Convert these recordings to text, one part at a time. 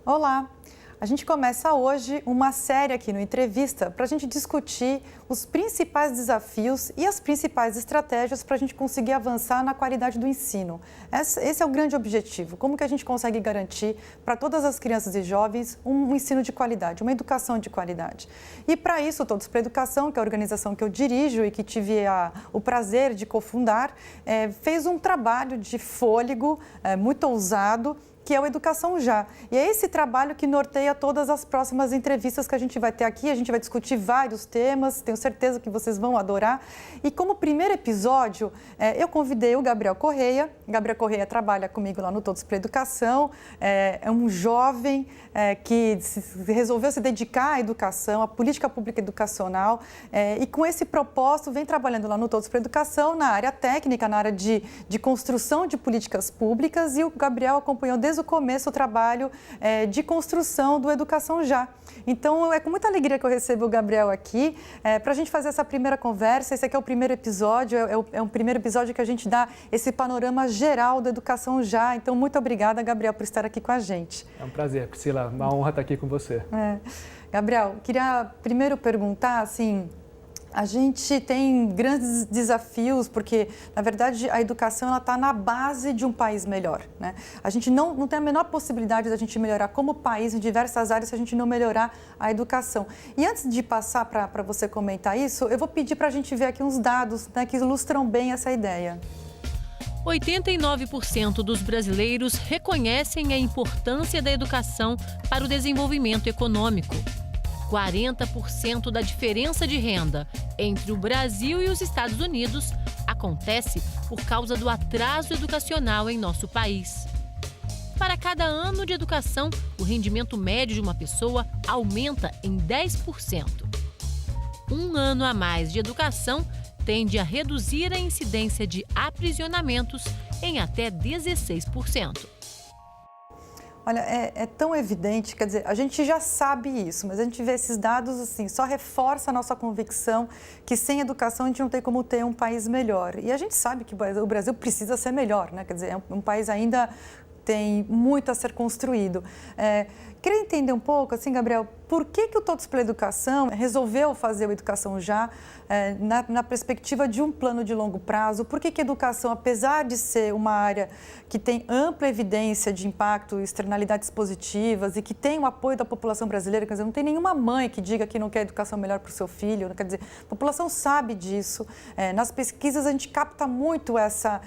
Olá! A gente começa hoje uma série aqui no Entrevista para a gente discutir os principais desafios e as principais estratégias para a gente conseguir avançar na qualidade do ensino. Esse é o grande objetivo. Como que a gente consegue garantir para todas as crianças e jovens um ensino de qualidade, uma educação de qualidade. E para isso, o Todos para a Educação, que é a organização que eu dirijo e que tive o prazer de cofundar, fez um trabalho de fôlego muito ousado, que é o Educação Já. E é esse trabalho que norteia todas as próximas entrevistas que a gente vai ter aqui. A gente vai discutir vários temas, tenho certeza que vocês vão adorar. E como primeiro episódio, eu convidei o Gabriel Correia. Gabriel Correia trabalha comigo lá no Todos para a Educação. É um jovem que resolveu se dedicar à educação, à política pública educacional. E com esse propósito, vem trabalhando lá no Todos para a Educação, na área técnica, na área de construção de políticas públicas. E o Gabriel acompanhou desde o começo o trabalho de construção do Educação Já. Então, é com muita alegria que eu recebo o Gabriel aqui para a gente fazer essa primeira conversa. Esse aqui é o primeiro episódio, é um primeiro episódio que a gente dá esse panorama geral da Educação Já. Então, muito obrigada, Gabriel, por estar aqui com a gente. É um prazer, Priscila. Uma honra estar aqui com você. Gabriel, queria primeiro perguntar, assim, a gente tem grandes desafios, porque, na verdade, a educação está na base de um país melhor, né? A gente não tem a menor possibilidade de a gente melhorar como país em diversas áreas se a gente não melhorar a educação. E antes de passar para você comentar isso, eu vou pedir para a gente ver aqui uns dados, né, que ilustram bem essa ideia. 89% dos brasileiros reconhecem a importância da educação para o desenvolvimento econômico. 40% da diferença de renda entre o Brasil e os Estados Unidos acontece por causa do atraso educacional em nosso país. Para cada ano de educação, o rendimento médio de uma pessoa aumenta em 10%. Um ano a mais de educação tende a reduzir a incidência de aprisionamentos em até 16%. Olha, é tão evidente, quer dizer, a gente já sabe isso, mas a gente vê esses dados, assim, só reforça a nossa convicção que sem educação a gente não tem como ter um país melhor. E a gente sabe que o Brasil precisa ser melhor, né? Quer dizer, é um país ainda tem muito a ser construído. Queria entender um pouco, assim, Gabriel, por que o Todos pela Educação resolveu fazer o Educação Já na perspectiva de um plano de longo prazo? Por que a educação, apesar de ser uma área que tem ampla evidência de impacto, externalidades positivas e que tem o apoio da população brasileira, quer dizer, não tem nenhuma mãe que diga que não quer educação melhor para o seu filho, quer dizer, a população sabe disso. Nas pesquisas a gente capta muito essa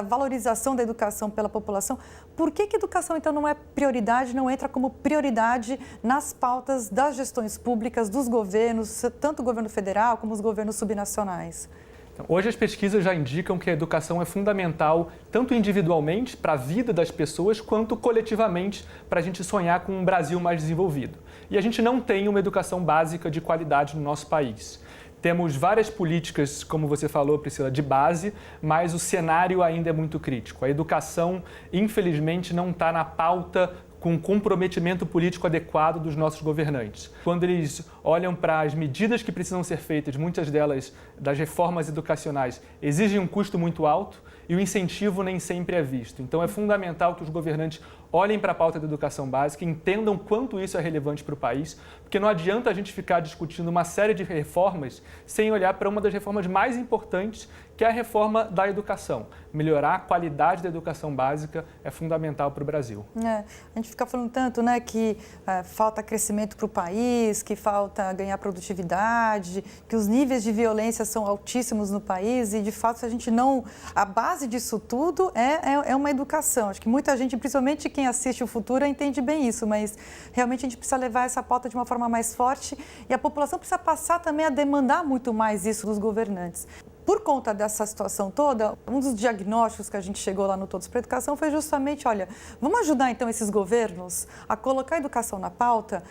valorização da educação pela população. Por que a educação, então, não é prioridade, não entra como prioridade nas pautas das gestões públicas, dos governos, tanto o governo federal como os governos subnacionais? Então, hoje as pesquisas já indicam que a educação é fundamental, tanto individualmente para a vida das pessoas, quanto coletivamente para a gente sonhar com um Brasil mais desenvolvido. E a gente não tem uma educação básica de qualidade no nosso país. Temos várias políticas, como você falou, Priscila, de base, mas o cenário ainda é muito crítico. A educação, infelizmente, não está na pauta com comprometimento político adequado dos nossos governantes. Quando eles olham para as medidas que precisam ser feitas, muitas delas das reformas educacionais, exigem um custo muito alto e o incentivo nem sempre é visto. Então é fundamental que os governantes olhem para a pauta da educação básica, entendam quanto isso é relevante para o país, porque não adianta a gente ficar discutindo uma série de reformas sem olhar para uma das reformas mais importantes, que é a reforma da educação. Melhorar a qualidade da educação básica é fundamental para o Brasil. A gente fica falando tanto, né, que falta crescimento para o país, que falta ganhar produtividade, que os níveis de violência são altíssimos no país e, de fato, se a gente não... A base disso tudo é uma educação. Acho que muita gente, principalmente quem assiste o Futuro, entende bem isso, mas realmente a gente precisa levar essa pauta de uma forma mais forte e a população precisa passar também a demandar muito mais isso dos governantes. Por conta dessa situação toda, um dos diagnósticos que a gente chegou lá no Todos para a Educação foi justamente, olha, vamos ajudar então esses governos a colocar a educação na pauta,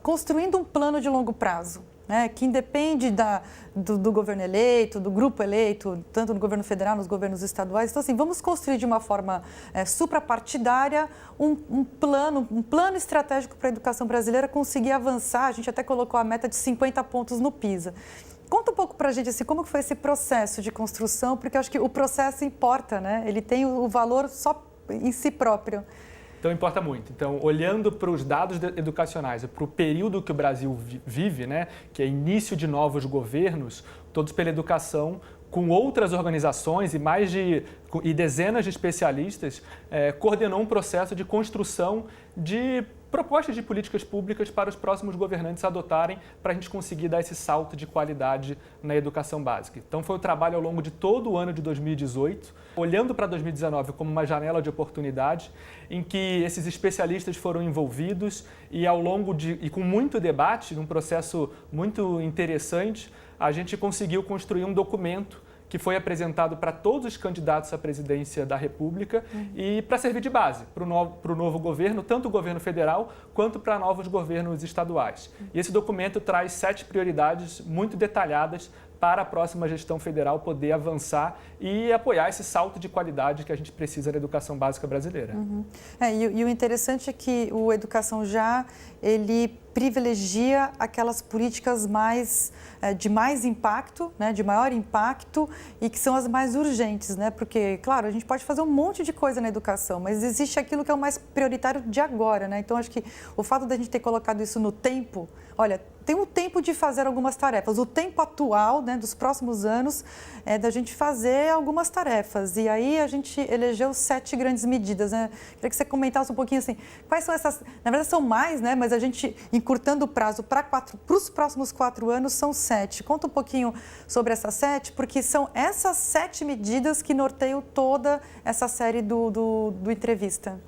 construindo um plano de longo prazo, né, que independe do governo eleito, do grupo eleito, tanto no governo federal, nos governos estaduais. Então, assim, vamos construir de uma forma suprapartidária um plano estratégico para a educação brasileira conseguir avançar. A gente até colocou a meta de 50 pontos no PISA. Conta um pouco para a gente assim, como foi esse processo de construção, porque eu acho que o processo importa, né? Ele tem o valor só em si próprio. Então, importa muito. Então, olhando para os dados educacionais e para o período que o Brasil vive, né, que é início de novos governos, Todos pela Educação, com outras organizações e dezenas de especialistas, coordenou um processo de construção de propostas de políticas públicas para os próximos governantes adotarem para a gente conseguir dar esse salto de qualidade na educação básica. Então foi um trabalho ao longo de todo o ano de 2018, olhando para 2019 como uma janela de oportunidade, em que esses especialistas foram envolvidos e e com muito debate, num processo muito interessante, a gente conseguiu construir um documento que foi apresentado para todos os candidatos à presidência da República e para servir de base para o novo governo, tanto o governo federal quanto para novos governos estaduais. E esse documento traz 7 prioridades muito detalhadas para a próxima gestão federal poder avançar e apoiar esse salto de qualidade que a gente precisa na educação básica brasileira. E o interessante é que o Educação Já, ele privilegia aquelas políticas de mais impacto, né, de maior impacto e que são as mais urgentes, né? Porque, claro, a gente pode fazer um monte de coisa na educação, mas existe aquilo que é o mais prioritário de agora, né? Então, acho que o fato da gente ter colocado isso no tempo, olha, tem um tempo de fazer algumas tarefas. O tempo atual, né, dos próximos anos, é da gente fazer algumas tarefas. E aí a gente elegeu 7 grandes medidas, né? Queria que você comentasse um pouquinho assim, quais são essas... Na verdade são mais, né? Mas a gente, encurtando o prazo para os próximos 4 anos, são 7. Conta um pouquinho sobre essas 7, porque são essas 7 medidas que norteiam toda essa série do Entrevista.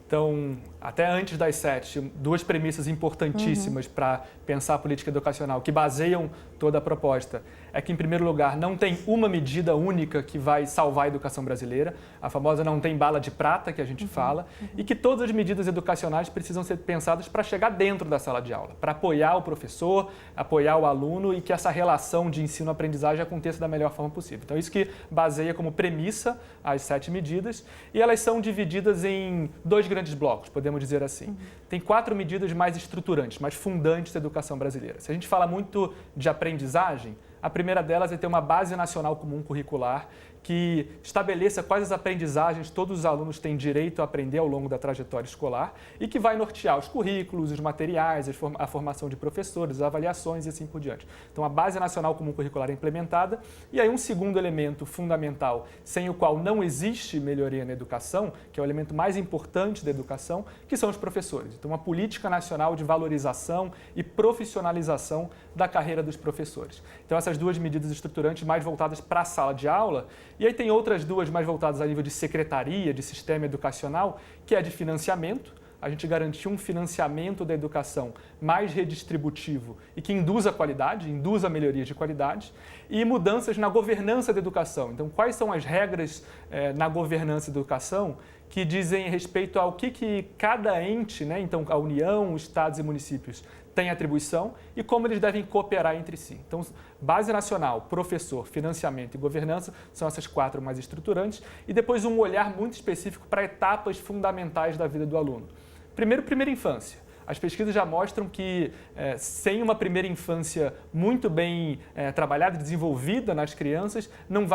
Então, até antes das 7, 2 premissas importantíssimas para pensar a política educacional, que baseiam toda a proposta. É que, em primeiro lugar, não tem uma medida única que vai salvar a educação brasileira, a famosa não tem bala de prata que a gente fala, e que todas as medidas educacionais precisam ser pensadas para chegar dentro da sala de aula, para apoiar o professor, apoiar o aluno e que essa relação de ensino-aprendizagem aconteça da melhor forma possível. Então, isso que baseia como premissa as 7 medidas, e elas são divididas em 2 grandes blocos, podemos dizer assim. Tem 4 medidas mais estruturantes, mais fundantes da educação brasileira. Se a gente fala muito de aprendizagem, a primeira delas é ter uma base nacional comum curricular que estabeleça quais as aprendizagens todos os alunos têm direito a aprender ao longo da trajetória escolar e que vai nortear os currículos, os materiais, a formação de professores, as avaliações e assim por diante. Então, a base nacional comum curricular é implementada e aí um segundo elemento fundamental, sem o qual não existe melhoria na educação, que é o elemento mais importante da educação, que são os professores. Então, uma política nacional de valorização e profissionalização da carreira dos professores. Então, essas 2 medidas estruturantes mais voltadas para a sala de aula. E aí tem outras 2 mais voltadas a nível de secretaria, de sistema educacional, que é de financiamento. A gente garantir um financiamento da educação mais redistributivo e que induza a qualidade, induza a melhoria de qualidade. E mudanças na governança da educação. Então, quais são as regras na governança da educação que dizem respeito ao que cada ente, né, então a União, estados e municípios, têm atribuição e como eles devem cooperar entre si. Então, base nacional, professor, financiamento e governança são essas 4 mais estruturantes e depois um olhar muito específico para etapas fundamentais da vida do aluno. Primeiro, primeira infância. As pesquisas já mostram que sem uma primeira infância muito bem trabalhada e desenvolvida nas crianças, não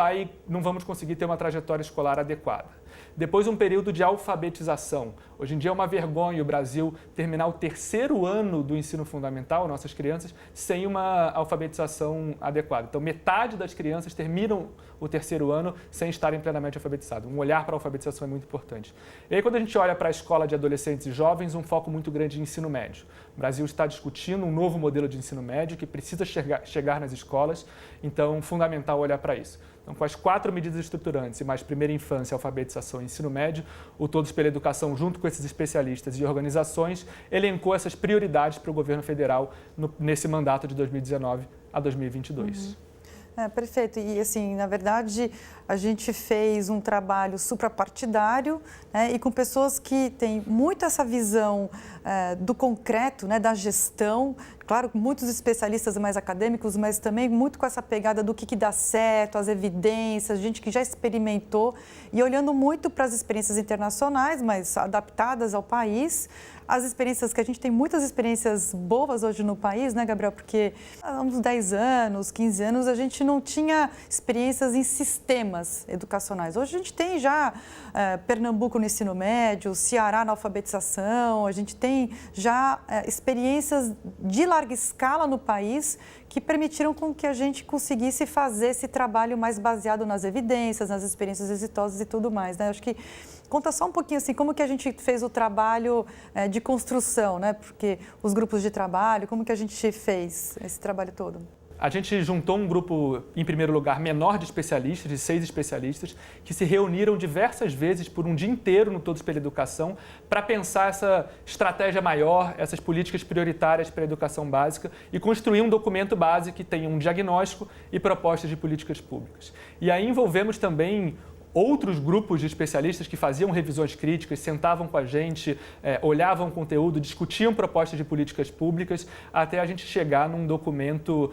vamos conseguir ter uma trajetória escolar adequada. Depois, um período de alfabetização. Hoje em dia é uma vergonha o Brasil terminar o 3º ano do ensino fundamental, nossas crianças, sem uma alfabetização adequada. Então, metade das crianças terminam o 3º ano sem estarem plenamente alfabetizados. Um olhar para a alfabetização é muito importante. E aí, quando a gente olha para a escola de adolescentes e jovens, um foco muito grande em ensino médio. O Brasil está discutindo um novo modelo de ensino médio que precisa chegar nas escolas, então, fundamental olhar para isso. Então, com as 4 medidas estruturantes e mais primeira infância, alfabetização e ensino médio, o Todos pela Educação, junto com esses especialistas e organizações, elencou essas prioridades para o governo federal nesse mandato de 2019 a 2022. Perfeito. E, assim, na verdade, a gente fez um trabalho suprapartidário, né, e com pessoas que têm muito essa visão do concreto, né, da gestão, Claro, muitos especialistas mais acadêmicos, mas também muito com essa pegada do que dá certo, as evidências, gente que já experimentou e olhando muito para as experiências internacionais, mas adaptadas ao país. As experiências que a gente tem muitas experiências boas hoje no país, né, Gabriel? Porque há uns 10 anos, 15 anos, a gente não tinha experiências em sistemas educacionais. Hoje a gente tem já Pernambuco no ensino médio, Ceará na alfabetização, a gente tem já experiências de larga escala no país que permitiram com que a gente conseguisse fazer esse trabalho mais baseado nas evidências, nas experiências exitosas e tudo mais, né? Acho que conta só um pouquinho assim, como que a gente fez o trabalho de construção, né? Porque os grupos de trabalho, como que a gente fez esse trabalho todo? A gente juntou um grupo, em primeiro lugar, menor de especialistas, de 6 especialistas, que se reuniram diversas vezes por um dia inteiro no Todos pela Educação para pensar essa estratégia maior, essas políticas prioritárias para a educação básica e construir um documento base que tenha um diagnóstico e propostas de políticas públicas. E aí envolvemos também outros grupos de especialistas que faziam revisões críticas, sentavam com a gente, olhavam o conteúdo, discutiam propostas de políticas públicas, até a gente chegar num documento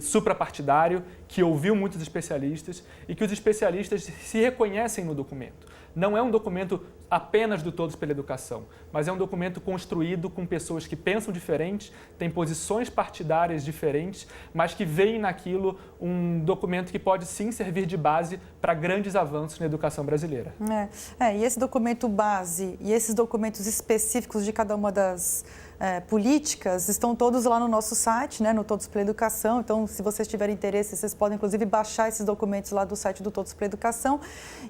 suprapartidário, que ouviu muitos especialistas e que os especialistas se reconhecem no documento. Não é um documento apenas do Todos pela Educação, mas é um documento construído com pessoas que pensam diferente, têm posições partidárias diferentes, mas que veem naquilo um documento que pode sim servir de base para grandes avanços na educação brasileira. E esse documento base e esses documentos específicos de cada uma das políticas estão todos lá no nosso site, né, no Todos pela Educação. Então, se vocês tiverem interesse, vocês podem, inclusive, baixar esses documentos lá do site do Todos pela Educação.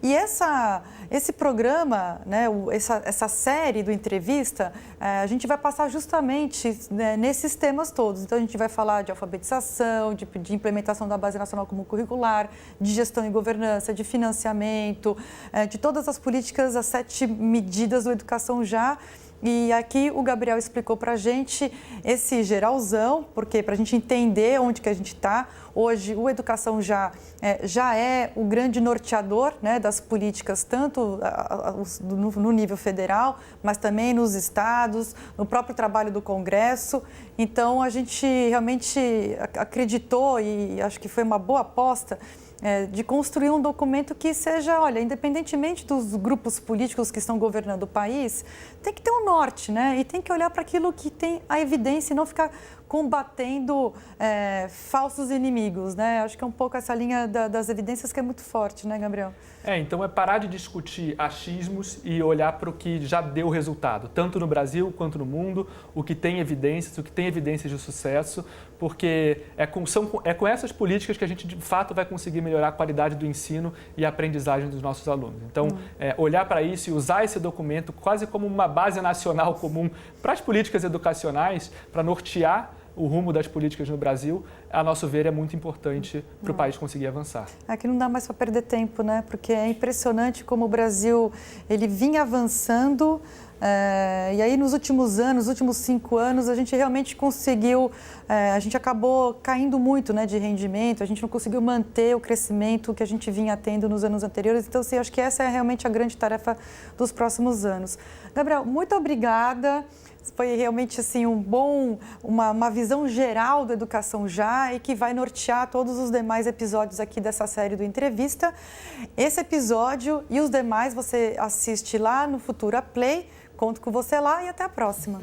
E esse programa, né, essa série do Entrevista, a gente vai passar justamente, né, nesses temas todos. Então, a gente vai falar de alfabetização, de implementação da Base Nacional Comum Curricular, de gestão e governança, de financiamento, de todas as políticas, as 7 medidas do Educação Já. E aqui o Gabriel explicou para a gente esse geralzão, porque para a gente entender onde que a gente está. Hoje, o Educação Já é o grande norteador, né, das políticas, tanto no nível federal, mas também nos estados, no próprio trabalho do Congresso. Então, a gente realmente acreditou e acho que foi uma boa aposta de construir um documento que seja, olha, independentemente dos grupos políticos que estão governando o país, tem que ter um norte, né? E tem que olhar para aquilo que tem a evidência e não ficar combatendo falsos inimigos, né? Acho que é um pouco essa linha das evidências que é muito forte, né, Gabriel? Então é parar de discutir achismos e olhar para o que já deu resultado, tanto no Brasil quanto no mundo, o que tem evidências de sucesso, porque é com essas políticas que a gente, de fato, vai conseguir melhorar a qualidade do ensino e a aprendizagem dos nossos alunos. Então, olhar para isso e usar esse documento quase como uma base nacional comum para as políticas educacionais, para nortear o rumo das políticas no Brasil, a nosso ver, é muito importante para o país conseguir avançar. Aqui não dá mais para perder tempo, né? Porque é impressionante como o Brasil ele vinha avançando e aí nos últimos anos, nos últimos 5 anos, a gente realmente conseguiu, a gente acabou caindo muito, né, de rendimento, a gente não conseguiu manter o crescimento que a gente vinha tendo nos anos anteriores. Então, assim, acho que essa é realmente a grande tarefa dos próximos anos. Gabriel, muito obrigada. Foi realmente assim uma visão geral da Educação Já e que vai nortear todos os demais episódios aqui dessa série do Entrevista. Esse episódio e os demais você assiste lá no Futura Play. Conto com você lá e até a próxima.